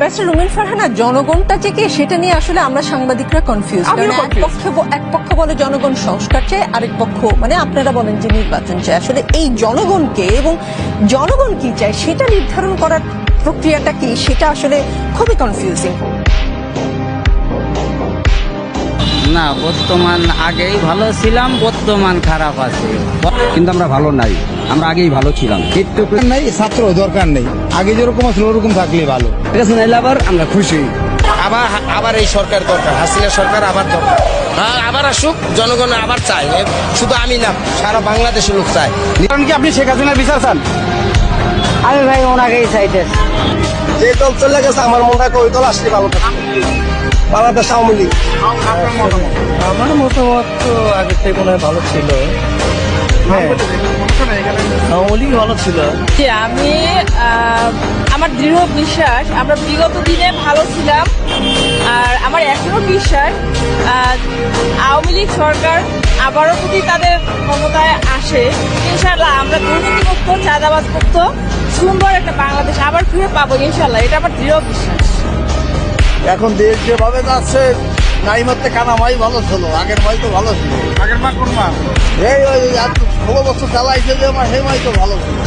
Barrister রুমিন ফারহানা, জনগণটা থেকে সেটা নিয়ে আসলে আমরা সাংবাদিকরা কনফিউজ। এক পক্ষ বলে জনগণ সংস্কার চায়, আরেক পক্ষ মানে আপনারা বলেন যে নির্বাচন চায়। আসলে এই জনগণকে এবং জনগণ কি চায় সেটা নির্ধারণ করার প্রক্রিয়াটা কি, সেটা আসলে খুবই কনফিউজিং। না, বর্তমান আগেই ভালো ছিলাম, বর্তমান খারাপ আছে, কিন্তু আমরা ভালো নাই, আমরা আগেই ভালো ছিলাম। একটু নাই, ছাত্র দরকার নেই, আগে যেরকম ছিল ওরকম থাকলেই ভালো। ঠিক আছে, নাইলে আবার আমরা খুশি। আবার এই সরকার দরকার, হাসিনা সরকার আবার দরকার। হ্যাঁ, আবার আসুক, জনগণ আবার চায়, শুধু আমি না, সারা বাংলাদেশের লোক চায়। কারণ কি আপনি শেখ হাসিনার বিচার চান? আমি ভাই ওনাকেই চাইতেছি। যে দল চলে গেছে আমার মনে হয় ওই দল আসলে ভালো থাকে। বাংলাদেশ আওয়ামী লীগ। আমার মতামত তো আগের থেকে মনে হয় ভালো ছিল। হ্যাঁ, আওয়ামী লীগ ভালো ছিল। যে আমি আমার দৃঢ় বিশ্বাস আমরা বিগত দিনে ভালো ছিলাম, আর আমার এখনো বিশ্বাস আওয়ামী লীগ সরকার আবারও যদি তাদের ক্ষমতায় আসে, ইনশাল্লাহ আমরা দুর্নীতিমুক্ত, চাঁদাবাজ মুক্ত সুন্দর একটা বাংলাদেশ আবার ফিরে পাবো ইনশাল্লাহ, এটা আমার দৃঢ় বিশ্বাস। এখন দেশ যেভাবে যাচ্ছে, নাইমাতে কানামাই ভালো ছিল, আগের মাই তো ভালো ছিল। আগের মা কোন মা? এই 16 বছর চালাইছে যে মা, সেই মাই তো ভালো ছিল।